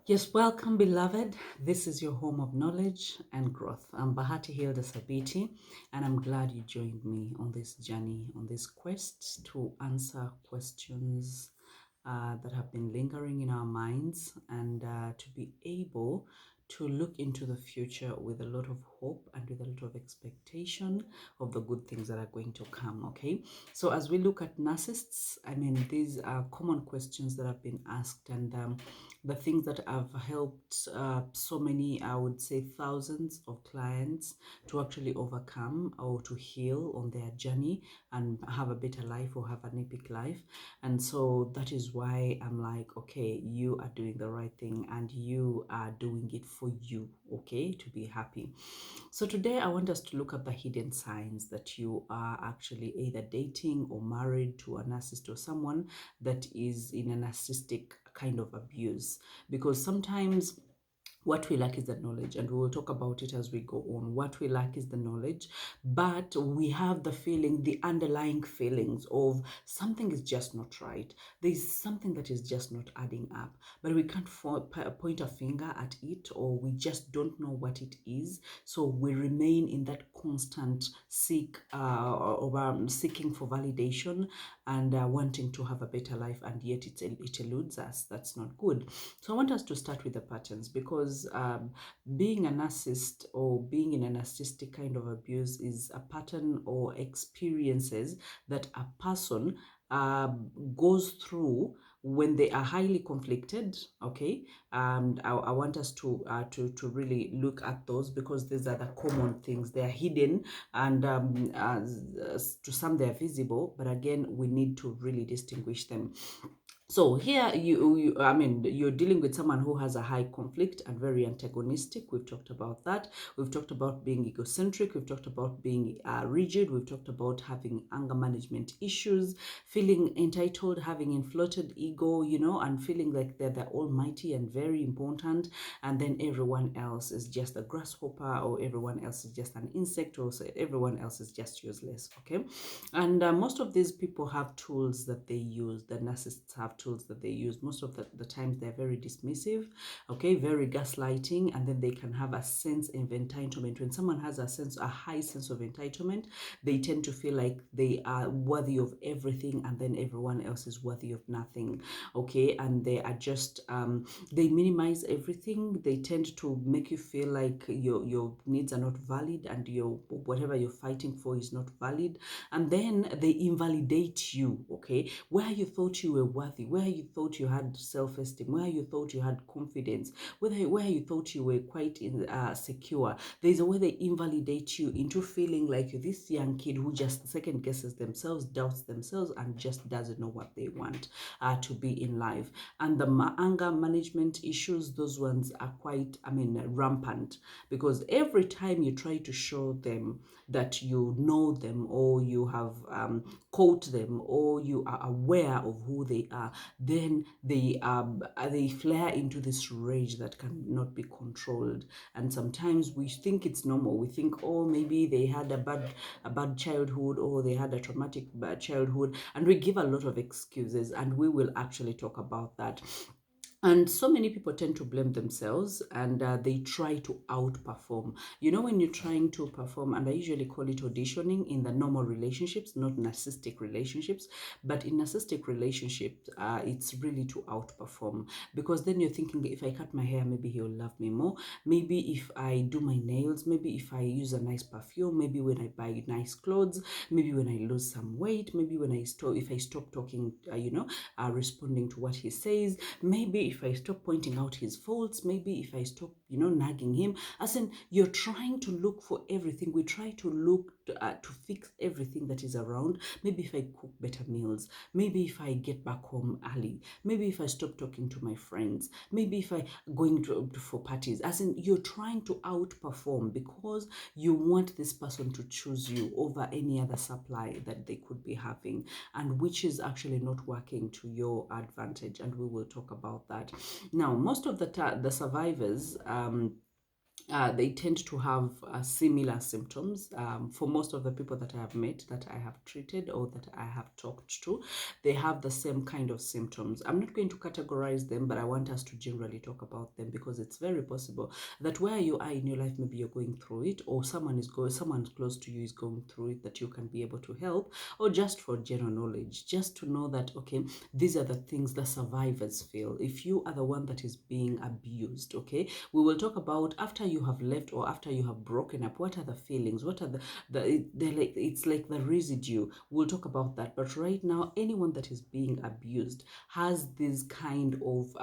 Yes, welcome, beloved. This is your home of knowledge and growth. I'm Bahati Hilda Sabiti, and I'm glad you joined me on this journey, on this quest to answer questions that have been lingering in our minds and to be able to look into the future with a lot of hope and with a lot of expectation of the good things that are going to come. Okay, so as we look at narcissists, I mean, these are common questions that have been asked, and the things that have helped so many, I would say thousands of clients to actually overcome or to heal on their journey and have a better life or have an epic life. And so that is why I'm like, okay, you are doing the right thing and you are doing it for you, okay, to be happy. So today I want us to look at the hidden signs that you are actually either dating or married to a narcissist or someone that is in a narcissistic kind of abuse. Because sometimes what we lack is the knowledge, and we will talk about it as we go on. What we lack is the knowledge, but we have the feeling, the underlying feelings of something is just not right. There's something that is just not adding up, but we can't point a finger at it, or we just don't know what it is. So we remain in that constant seeking for validation and wanting to have a better life, and yet it eludes us. That's not good. So I want us to start with the patterns, because being a narcissist or being in a narcissistic kind of abuse is a pattern or experiences that a person goes through when they are highly conflicted. Okay, and I want us to really look at those, because these are the common things. They are hidden, and to some they are visible, but again we need to really distinguish them. So here I mean, you're dealing with someone who has a high conflict and very antagonistic. We've talked about that. We've talked about being egocentric. We've talked about being rigid. We've talked about having anger management issues, feeling entitled, having inflated ego, and feeling like they're the almighty and very important. And then everyone else is just a grasshopper, or everyone else is just an insect, or everyone else is just useless. Okay. And most of these people have tools that they use. The narcissists have tools that they use. Most of the times they're very dismissive, okay, very gaslighting, and then they can have a sense of entitlement. When someone has a high sense of entitlement, they tend to feel like they are worthy of everything, and then everyone else is worthy of nothing, okay, and they are just they minimize everything. They tend to make you feel like your needs are not valid, and your whatever you're fighting for is not valid, and then they invalidate you, okay, where you thought you were worthy, where you thought you had self-esteem, where you thought you had confidence, where you thought you were quite secure. There's a way they invalidate you into feeling like this young kid who just second guesses themselves, doubts themselves, and just doesn't know what they want to be in life. And the anger management issues, those ones are quite, I mean, rampant, because every time you try to show them that you know them, or you have caught them, or you are aware of who they are, then they flare into this rage that cannot be controlled. And sometimes we think it's normal. We think, oh, maybe they had a bad childhood, or they had a traumatic bad childhood, and we give a lot of excuses, and we will actually talk about that. And so many people tend to blame themselves, and they try to outperform. When you're trying to perform, and I usually call it auditioning in the normal relationships, not narcissistic relationships, but in narcissistic relationships, it's really to outperform, because then you're thinking, if I cut my hair, maybe he'll love me more. Maybe if I do my nails, maybe if I use a nice perfume, maybe when I buy nice clothes, maybe when I lose some weight, maybe when if I stop talking, responding to what he says, maybe if I stop pointing out his faults, maybe if I stop, nagging him. As in, you're trying to look for everything. We try to look to fix everything that is around. Maybe if I cook better meals, maybe if I get back home early, maybe if I stop talking to my friends, maybe if I going for parties. As in, you're trying to outperform, because you want this person to choose you over any other supply that they could be having, and which is actually not working to your advantage. And we will talk about that. Now, most of the survivors they tend to have similar symptoms. For most of the people that I have met, that I have treated, or that I have talked to, they have the same kind of symptoms. I'm not going to categorize them, but I want us to generally talk about them, because it's very possible that where you are in your life, maybe you're going through it, or someone close to you is going through it, that you can be able to help, or just for general knowledge, just to know that, okay, these are the things that survivors feel. If you are the one that is being abused, okay, we will talk about after you have left or after you have broken up, what are the feelings, what are they're like, it's like the residue. We'll talk about that. But right now, anyone that is being abused has this kind of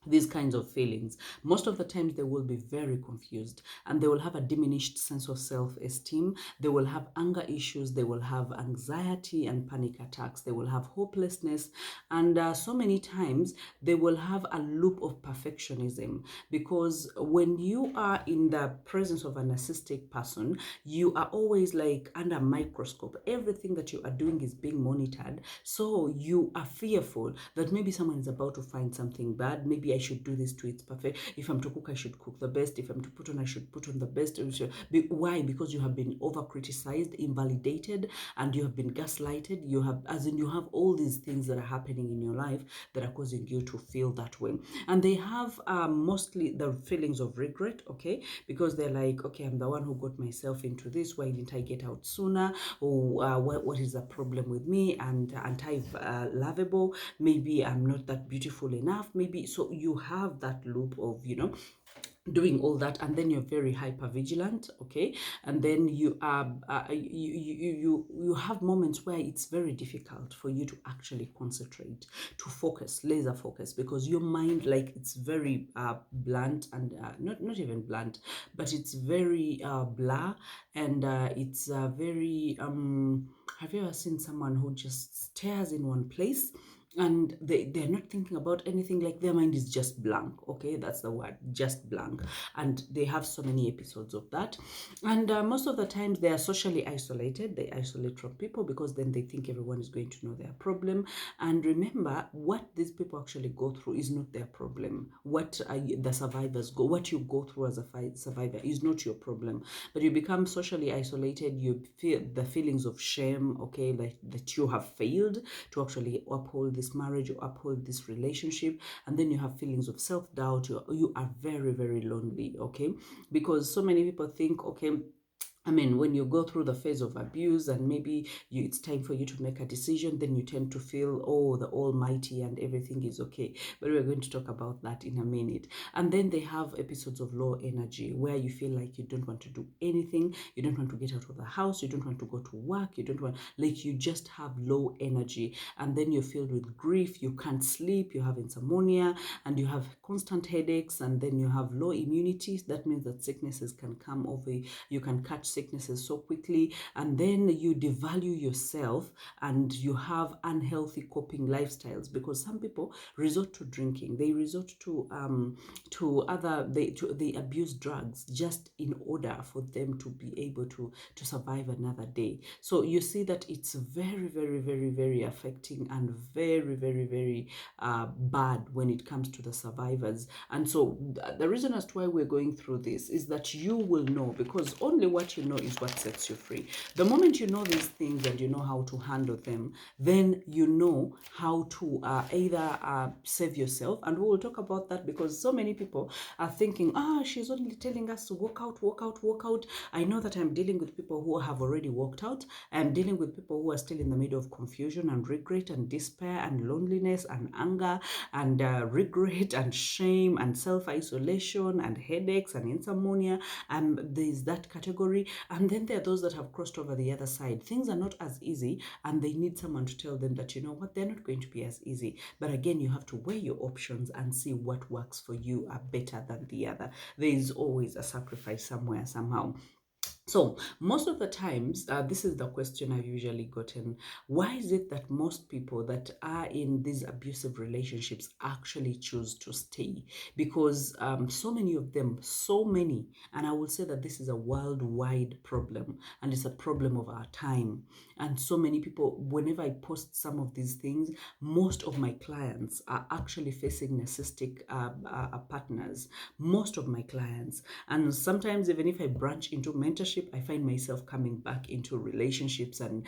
these kinds of feelings. Most of the times they will be very confused, and they will have a diminished sense of self-esteem. They will have anger issues. They will have anxiety and panic attacks. They will have hopelessness. And so many times they will have a loop of perfectionism, because when you are in the presence of a narcissistic person, you are always like under a microscope. Everything that you are doing is being monitored. So you are fearful that maybe someone is about to find something bad. Maybe I should do this to its perfect. If I'm to cook, I should cook the best. If I'm to put on, I should put on the best. Why? Because you have been over criticized, invalidated, and you have been gaslighted. You have, as in, you have all these things that are happening in your life that are causing you to feel that way. And they have mostly the feelings of regret, okay? Because they're like, okay, I'm the one who got myself into this. Why didn't I get out sooner? Or what is the problem with me? And anti-lovable. Maybe I'm not that beautiful enough. Maybe. So you have that loop of, doing all that, and then you're very hyper vigilant, okay, and then you are you have moments where it's very difficult for you to actually concentrate, to focus, laser focus, because your mind, like, it's very blunt, and not even blunt, but it's very blur, and it's very have you ever seen someone who just stares in one place, and they're not thinking about anything, like their mind is just blank, okay, that's the word, just blank. And they have so many episodes of that. And most of the times they are socially isolated. They isolate from people, because then they think everyone is going to know their problem. And remember, what these people actually go through is not their problem. What the survivors go, what you go through as a survivor is not your problem. But you become socially isolated. You feel the feelings of shame, okay, like that you have failed to actually uphold this marriage or uphold this relationship. And then you have feelings of self-doubt. You are very, very lonely, okay, because so many people think, okay, I mean, when you go through the phase of abuse, and maybe it's time for you to make a decision, then you tend to feel, oh, the almighty and everything is okay. But we're going to talk about that in a minute. And then they have episodes of low energy, where you feel like you don't want to do anything. You don't want to get out of the house. You don't want to go to work. You don't want, like, you just have low energy. And then you're filled with grief. You can't sleep. You have insomnia, and you have constant headaches. And then you have low immunity. That means that sicknesses can come over. You can catch sicknesses so quickly, and then you devalue yourself, and you have unhealthy coping lifestyles, because some people resort to drinking, they resort they abuse drugs, just in order for them to be able to survive another day. So you see that it's very, very, very, very affecting, and very, very, very bad when it comes to the survivors. And so the reason as to why we're going through this is that you will know, because only what you know is what sets you free. The moment you know these things and you know how to handle them, then you know how to either save yourself. And we will talk about that, because so many people are thinking, she's only telling us to walk out, walk out, walk out. I know that I'm dealing with people who have already walked out. I'm dealing with people who are still in the middle of confusion and regret and despair and loneliness and anger and regret and shame and self-isolation and headaches and insomnia. There's that category. And then there are those that have crossed over the other side. Things are not as easy, and they need someone to tell them that, you know what, they're not going to be as easy. But again, you have to weigh your options and see what works for you are better than the other. There is always a sacrifice somewhere, somehow. So most of the times, this is the question I've usually gotten. Why is it that most people that are in these abusive relationships actually choose to stay? Because so many of them, so many, and I will say that this is a worldwide problem, and it's a problem of our time. And so many people, whenever I post some of these things, most of my clients are actually facing narcissistic partners. Most of my clients. And sometimes, even if I branch into mentorship, I find myself coming back into relationships and,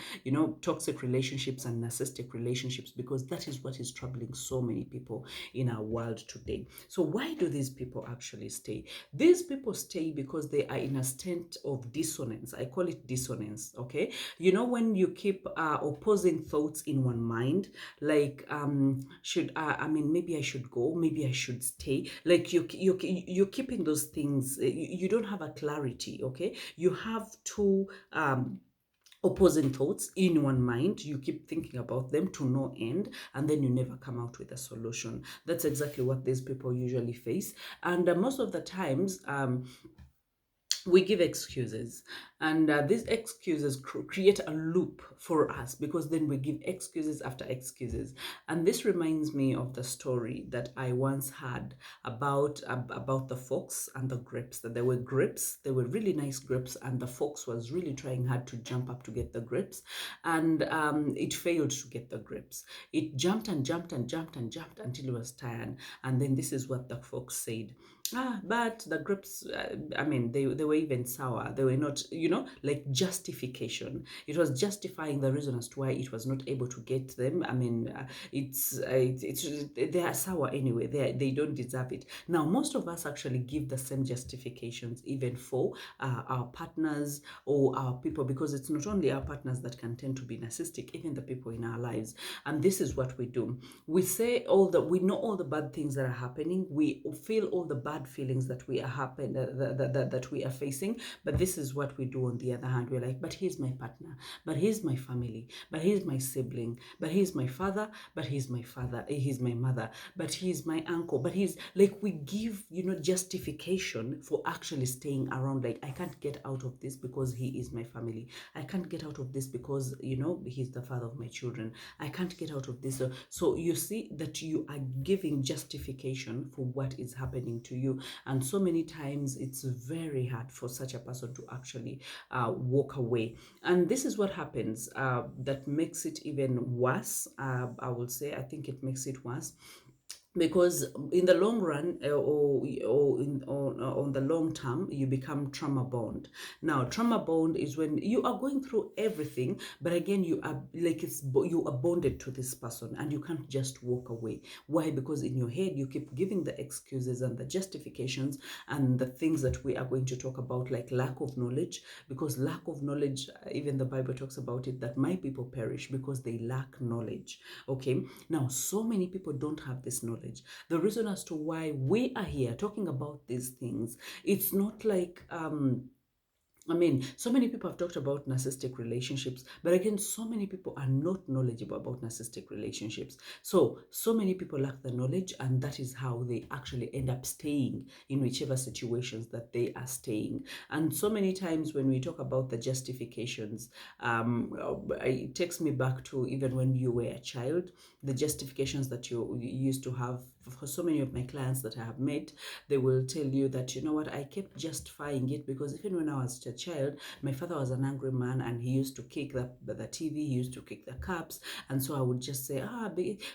toxic relationships and narcissistic relationships, because that is what is troubling so many people in our world today. So, why do these people actually stay? These people stay because they are in a state of dissonance. I call it dissonance, okay? When you keep opposing thoughts in one mind, like, maybe I should go, maybe I should stay. Like, you're keeping those things, you don't have a clarity, okay? You have two opposing thoughts in one mind. You keep thinking about them to no end, and then you never come out with a solution. That's exactly what these people usually face. And most of the times, we give excuses, and these excuses create a loop for us, because then we give excuses after excuses. And this reminds me of the story that I once had about the fox and the grapes. That there were grapes, they were really nice grapes, and the fox was really trying hard to jump up to get the grapes, and it failed to get the grapes. It jumped and jumped and jumped and jumped until it was tired, and then this is what the fox said. But the grapes, they were even sour. They were not, like justification. It was justifying the reason as to why it was not able to get them. They are sour anyway. They don't deserve it. Now, most of us actually give the same justifications, even for our partners or our people, because it's not only our partners that can tend to be narcissistic, even the people in our lives. And this is what we do. We know all the bad things that are happening. We feel all the bad feelings that we are that we are facing. But this is what we do on the other hand. We're like, but he's my partner, but he's my family, but he's my sibling, but he's my father, but he's my mother, but he's my uncle, but he's like, we give, justification for actually staying around. Like, I can't get out of this because he is my family. I can't get out of this because, he's the father of my children. I can't get out of this. So you see that you are giving justification for what is happening to you. And so many times it's very hard for such a person to actually walk away. And this is what happens that makes it even worse. I will say, I think it makes it worse, because in the long run, on the long term, you become trauma bond. Now, trauma bond is when you are going through everything, but again, you are like, you are bonded to this person and you can't just walk away. Why? Because in your head you keep giving the excuses and the justifications and the things that we are going to talk about, like lack of knowledge. Because lack of knowledge, even the Bible talks about it, that my people perish because they lack knowledge. Okay, now so many people don't have this knowledge. The reason as to why we are here talking about these things, it's not like so many people have talked about narcissistic relationships, but again, so many people are not knowledgeable about narcissistic relationships. So many people lack the knowledge, and that is how they actually end up staying in whichever situations that they are staying. And so many times when we talk about the justifications, it takes me back to even when you were a child, the justifications that you used to have. For so many of my clients that I have met, they will tell you that, you know what, I kept justifying it because even when I was a child, my father was an angry man and he used to kick the TV, he used to kick the cups. And so I would just say,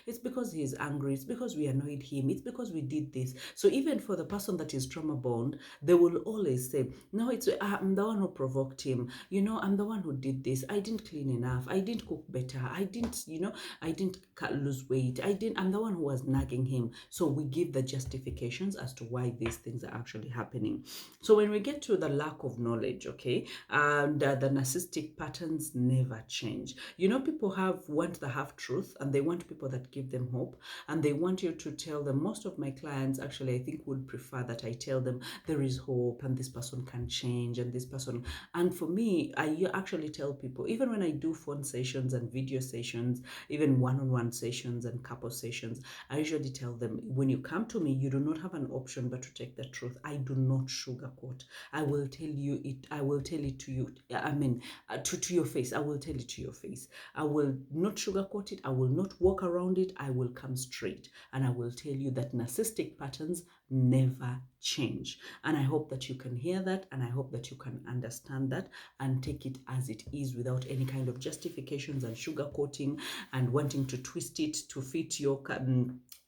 it's because he's angry, it's because we annoyed him, it's because we did this. So even for the person that is trauma bond, they will always say, no, I'm the one who provoked him, I'm the one who did this, I didn't clean enough, I didn't cook better, I didn't lose weight, I'm the one who was nagging him. So we give the justifications as to why these things are actually happening. So when we get to the lack of knowledge, okay, and the narcissistic patterns never change. People want the half truth, and they want people that give them hope, and they want you to tell them. Most of my clients actually, I think, would prefer that I tell them there is hope and this person can change and this person. And for me, I actually tell people, even when I do phone sessions and video sessions, even one-on-one sessions and couple sessions, I usually tell them, them, when you come to me, you do not have an option but to take the truth. I do not sugarcoat. I will tell you it. I will tell it to you. I mean, to your face. I will tell it to your face. I will not sugarcoat it. I will not walk around it. I will come straight, and I will tell you that narcissistic patterns never change. And I hope that you can hear that, and I hope that you can understand that and take it as it is without any kind of justifications and sugarcoating and wanting to twist it to fit your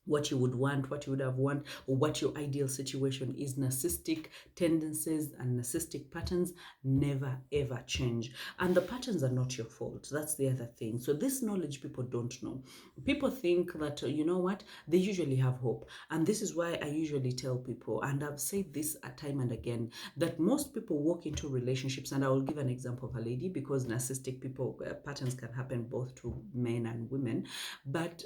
what you would want, what you would have want, or what your ideal situation is. Narcissistic tendencies and narcissistic patterns never ever change. And the patterns are not your fault. That's the other thing. So this knowledge people don't know. People think that, you know what, they usually have hope. And this is why I usually tell people, and I've said this time and again, that most people walk into relationships, and I will give an example of a lady, because narcissistic people patterns can happen both to men and women. But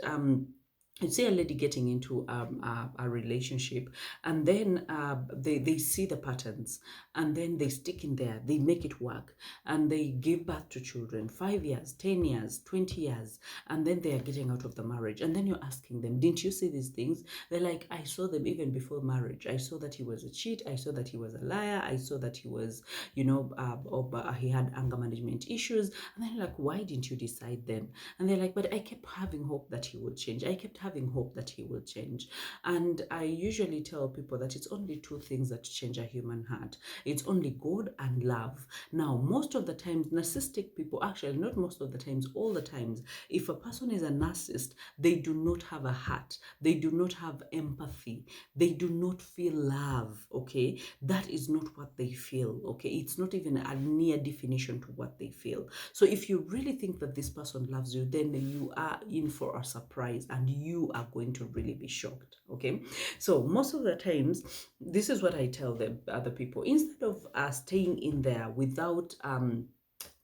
you'd see a lady getting into a relationship, and then they see the patterns, and then they stick in there, they make it work, and they give birth to children, 5 years, 10 years, 20 years, and then they are getting out of the marriage. And then you're asking them, didn't you see these things? They're like, I saw them even before marriage. I saw that he was a cheat. I saw that he was a liar. I saw that he was, he had anger management issues. And then you're like, why didn't you decide then? And they're like, but I kept having hope that he would change. I kept having hope that he will change. And I usually tell people that it's only two things that change a human heart. It's only God and love. Now, most of the times, narcissistic people, actually not most of the times, all the times, if a person is a narcissist, they do not have a heart. They do not have empathy. They do not feel love, okay? That is not what they feel, okay? It's not even a near definition to what they feel. So if you really think that this person loves you, then you are in for a surprise, and you are going to really be shocked, okay? So most of the times, this is what I tell the other people. Instead of staying in there without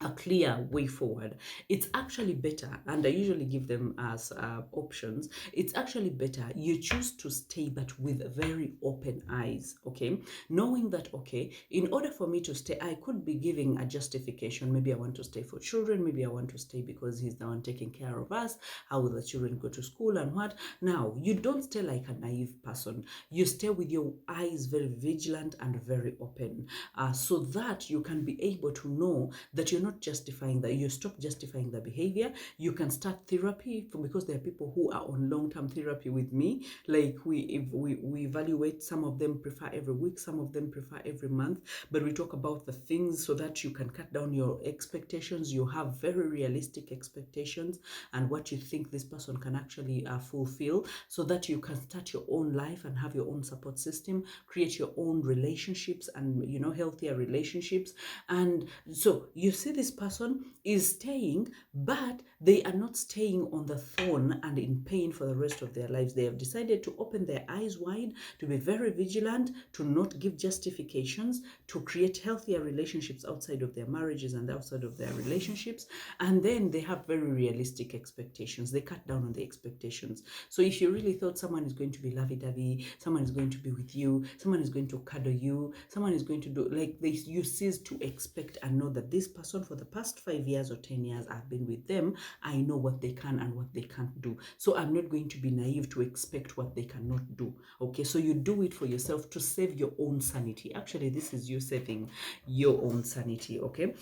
a clear way forward, it's actually better, and I usually give them as options, it's actually better you choose to stay, but with very open eyes, okay? Knowing that, okay, in order for me to stay, I could be giving a justification. Maybe I want to stay for children. Maybe I want to stay because he's the one taking care of us. How will the children go to school and what? Now, you don't stay like a naive person. You stay with your eyes very vigilant and very open, so that you can be able to know that you're not justifying that. You stop justifying the behavior. You can start therapy, because there are people who are on long-term therapy with me. Like we evaluate. Some of them prefer every week, some of them prefer every month, but we talk about the things so that you can cut down your expectations. You have very realistic expectations and what you think this person can actually fulfill, so that you can start your own life and have your own support system, create your own relationships, and healthier relationships. And so you see this person is staying, but they are not staying on the thorn and in pain for the rest of their lives. They have decided to open their eyes wide, to be very vigilant, to not give justifications, to create healthier relationships outside of their marriages and outside of their relationships. And then they have very realistic expectations. They cut down on the expectations. So if you really thought someone is going to be lovey-dovey, someone is going to be with you, someone is going to cuddle you, someone is going to do like this, you cease to expect and know that this person, for the past 5 years or 10 years I've been with them, I know what they can and what they can't do. So I'm not going to be naive to expect what they cannot do. Okay, so you do it for yourself to save your own sanity. Actually, this is you saving your own sanity, okay?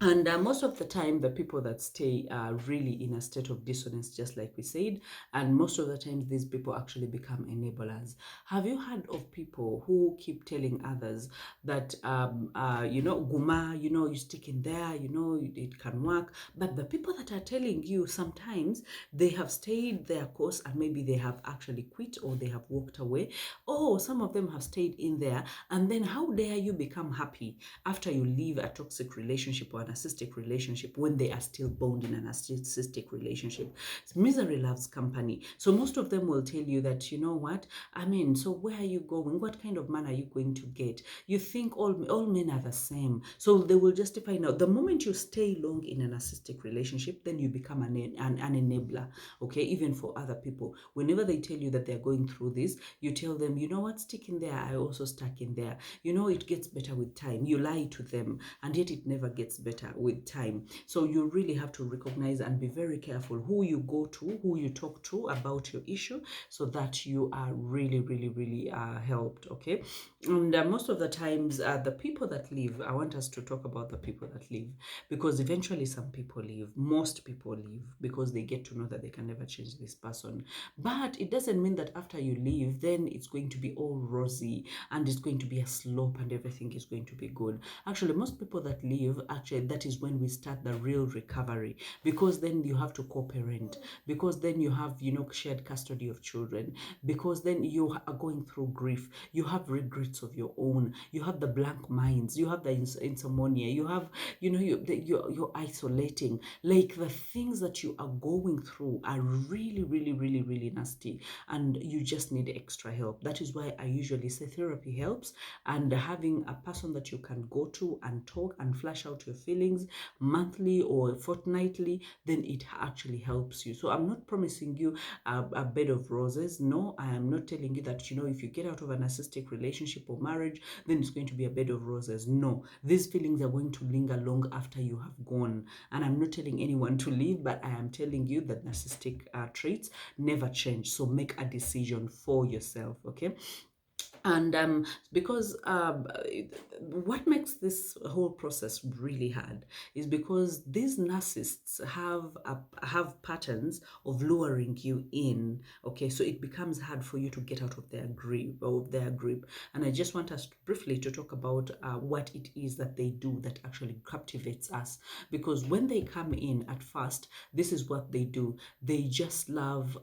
And most of the time, the people that stay are really in a state of dissonance, just like we said. And most of the times, these people actually become enablers. Have you heard of people who keep telling others that, Guma, you stick in there, it can work. But the people that are telling you, sometimes they have stayed their course and maybe they have actually quit or they have walked away. Or some of them have stayed in there. And then how dare you become happy after you leave a toxic relationship or an narcissistic relationship when they are still bound in a narcissistic relationship? Misery loves company. So most of them will tell you that, you know what, so where are you going? What kind of man are you going to get? You think all men are the same. So they will justify. Now, the moment you stay long in a narcissistic relationship, then you become an enabler, okay, even for other people. Whenever they tell you that they're going through this, you tell them, know what, stick in there. I also stuck in there. You know, it gets better with time. You lie to them, and yet it never gets better with time. So you really have to recognize and be very careful who you go to, who you talk to about your issue, so that you are really, really, really helped. Okay. And most of the times, the people that leave, I want us to talk about the people that leave, because eventually some people leave, most people leave, because they get to know that they can never change this person. But it doesn't mean that after you leave, then it's going to be all rosy and it's going to be a slope and everything is going to be good. Actually, most people that leave, actually, that is when we start the real recovery, because then you have to co-parent, because then you have, you know, shared custody of children, because then you are going through grief, you have regrets of your own, you have the blank minds, you have the insomnia, you have, you know, you're isolating. Like, the things that you are going through are really, really, really, really nasty, and you just need extra help. That is why I usually say therapy helps, and having a person that you can go to and talk and flash out your feelings monthly or fortnightly, then it actually helps you. So I'm not promising you a bed of roses. No, I am not telling you that, you know, if you get out of a narcissistic relationship or marriage, then it's going to be a bed of roses. No, these feelings are going to linger long after you have gone. And I'm not telling anyone to leave, but I am telling you that narcissistic traits never change. So make a decision for yourself, okay? And because what makes this whole process really hard is because these narcissists have patterns of luring you in. Okay, so it becomes hard for you to get out of their grip. And I just want us briefly to talk about what it is that they do that actually captivates us. Because when they come in at first, this is what they do. They just love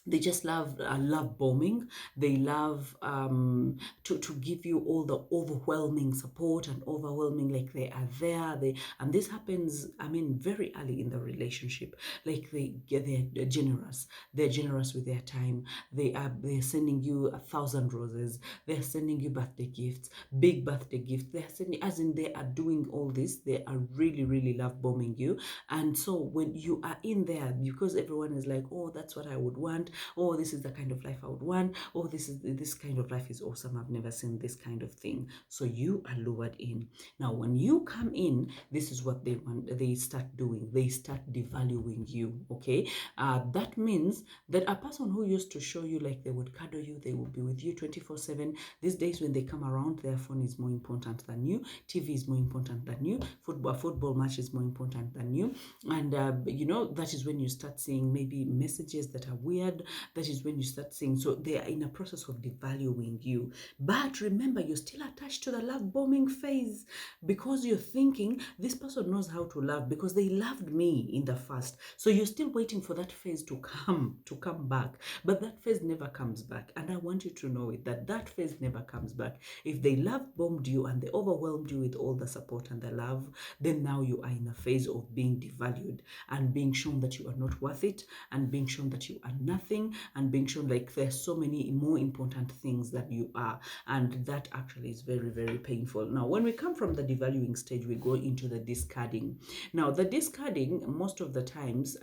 love bombing. They love to give you all the overwhelming support and overwhelming, like they are there. And this happens, I mean, very early in the relationship. Like they're generous. They're generous with their time. They're sending you 1,000 roses. They're sending you birthday gifts, big birthday gifts. They're sending, as in, they are doing all this. They are really, really love bombing you. And so when you are in there, because everyone is like, oh, that's what I would want. Oh, this is the kind of life I would want. Oh, this kind of life is awesome. I've never seen this kind of thing. So you are lured in. Now, when you come in, this is what they want. They start doing. They start devaluing you. Okay, that means that a person who used to show you like they would cuddle you, they would be with you 24/7. These days, when they come around, their phone is more important than you. TV is more important than you. Football match is more important than you. And you know, that is when you start seeing maybe messages that are weird. That is when you start seeing. So they are in a process of devaluing you. But remember, you're still attached to the love bombing phase, because you're thinking this person knows how to love because they loved me in the first. So you're still waiting for that phase to come back. But that phase never comes back. And I want you to know it, that phase never comes back. If they love bombed you and they overwhelmed you with all the support and the love, then now you are in a phase of being devalued and being shown that you are not worth it, and being shown that you are nothing, and being shown like there's so many more important things that you are. And that actually is very, very painful. Now, when we come from the devaluing stage, we go into the discarding. Now, the discarding, most of the times,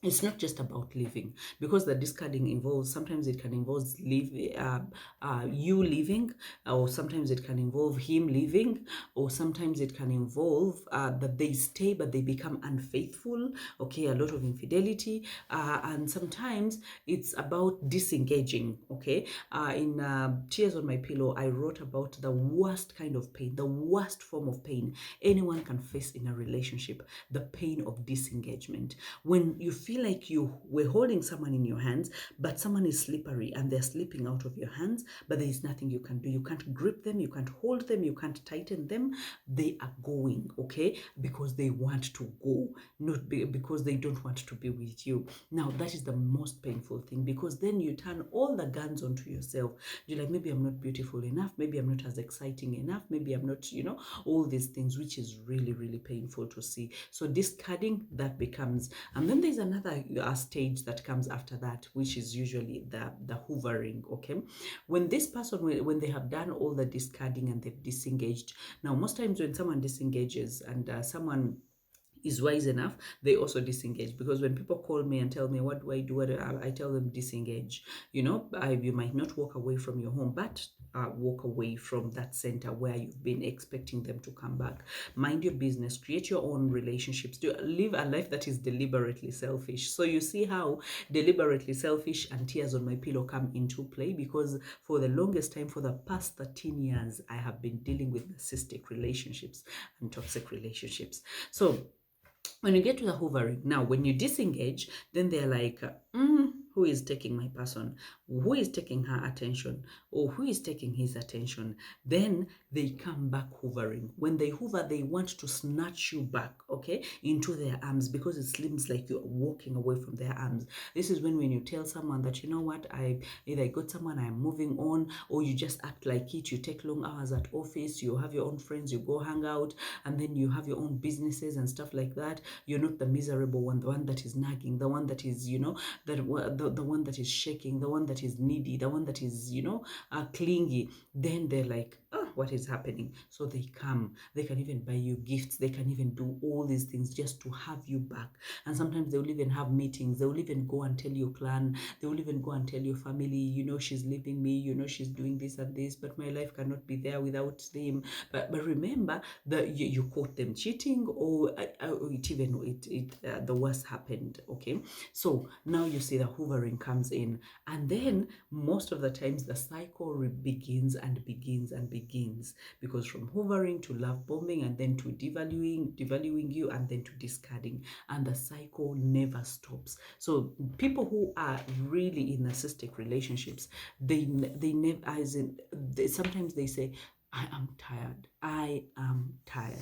it's not just about leaving, because the discarding involves, sometimes it can involve you leaving, or sometimes it can involve him leaving, or sometimes it can involve that they stay but they become unfaithful. Okay, a lot of infidelity, and sometimes it's about disengaging. Okay, in Tears on My Pillow, I wrote about the worst kind of pain, the worst form of pain anyone can face in a relationship: the pain of disengagement. When you feel like you were holding someone in your hands, but someone is slippery and they're slipping out of your hands, but there is nothing you can do. You can't grip them, you can't hold them, you can't tighten them. They are going, okay, because they want to go, not because they don't want to be with you. Now, that is the most painful thing, because then you turn all the guns onto yourself. You're like, maybe I'm not beautiful enough, maybe I'm not as exciting enough, maybe I'm not, you know, all these things, which is really, really painful to see. So discarding, that becomes, and then there's another stage that comes after that, which is usually the hoovering. Okay, when this person, when they have done all the discarding and they've disengaged. Now, most times when someone disengages and someone is wise enough, they also disengage. Because when people call me and tell me, what do I do? What do I tell them, disengage. You might not walk away from your home, but walk away from that center where you've been expecting them to come back. Mind your business, create your own relationships, live a life that is deliberately selfish. So you see how deliberately selfish and tears on my pillow come into play, because for the longest time, for the past 13 years, I have been dealing with narcissistic relationships and toxic relationships. So when you get to the hovering, now when you disengage, then they're like, who is taking my person? Who is taking her attention? Or who is taking his attention? Then they come back hovering. When they hover, they want to snatch you back, okay, into their arms, because it seems like you're walking away from their arms. This is when you tell someone that, you know what, I got someone, I'm moving on, or you just act like it. You take long hours at office, you have your own friends, you go hang out, and then you have your own businesses and stuff like that. You're not the miserable one, the one that is nagging, the one that is, the one that is shaking, the one that is needy, the one that is, clingy. Then they're like, oh, what is happening? So they come, they can even buy you gifts, they can even do all these things just to have you back. And sometimes they will even have meetings, they will even go and tell your clan, they will even go and tell your family, she's leaving me, she's doing this and this, but my life cannot be there without them. But remember that you caught them cheating, or the worst happened. Okay, so now you see the hoovering comes in, and then most of the times the cycle begins and begins and begins, because from hoovering to love bombing, and then to devaluing you, and then to discarding, and the cycle never stops. So people who are really in narcissistic relationships, they never, sometimes they say, I am tired. I am tired.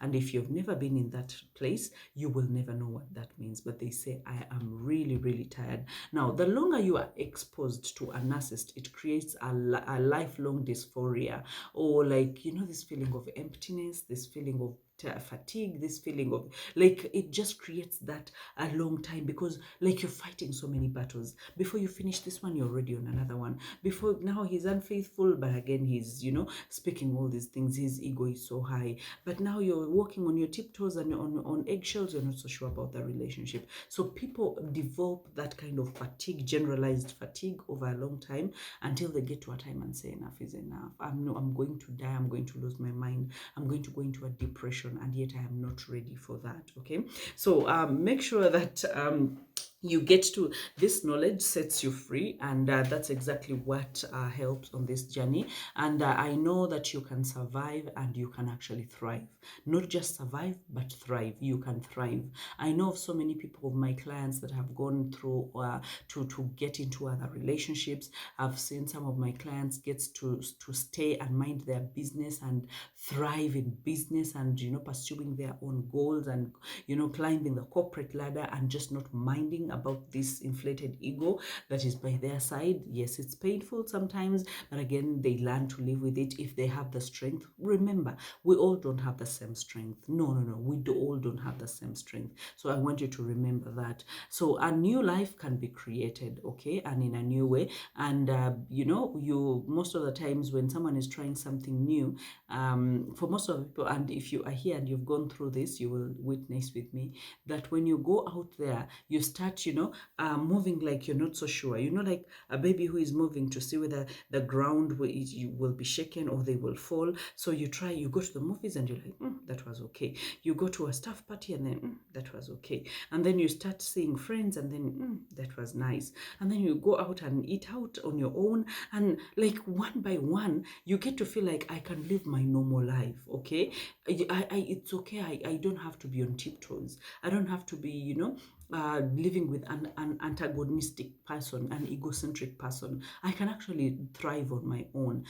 And if you've never been in that place, you will never know what that means. But they say, I am really, really tired. Now, the longer you are exposed to a narcissist, it creates a lifelong dysphoria, or this feeling of emptiness, this feeling of fatigue, this feeling of it just creates that a long time, because you're fighting so many battles. Before you finish this one, you're already on another one. Before now, he's unfaithful, but again, he's speaking all these things. His ego is so high, but now you're walking on your tiptoes and on eggshells. You're not so sure about the relationship. So people develop that kind of fatigue, generalized fatigue, over a long time, until they get to a time and say, enough is enough. I'm going to die. I'm going to lose my mind. I'm going to go into a depression, and yet I am not ready for that. Okay, so make sure that you get to this knowledge sets you free, and that's exactly what helps on this journey. And I know that you can survive, and you can actually thrive. Not just survive, but thrive. You can thrive. I know of so many people, of my clients, that have gone through to get into other relationships. I've seen some of my clients get to stay and mind their business and thrive in business, and pursuing their own goals, and climbing the corporate ladder, and just not minding about this inflated ego that is by their side. Yes, it's painful sometimes, but again, they learn to live with it if they have the strength. Remember, we all don't have the same strength. No, we all don't have the same strength. So I want you to remember that. So a new life can be created, okay, and in a new way. And you most of the times when someone is trying something new, for most of the people, and if you are here and you've gone through this, you will witness with me that when you go out there, you start moving like you're not so sure, like a baby who is moving to see whether the ground will be shaken or they will fall. So you go to the movies and you're like, that was okay. You go to a staff party and then that was okay. And then you start seeing friends and then that was nice. And then you go out and eat out on your own, and one by one you get to feel like, I can live my normal life. Okay, it's okay. I don't have to be on tiptoes. I don't have to be living with an antagonistic person, an egocentric person. I can actually thrive on my own.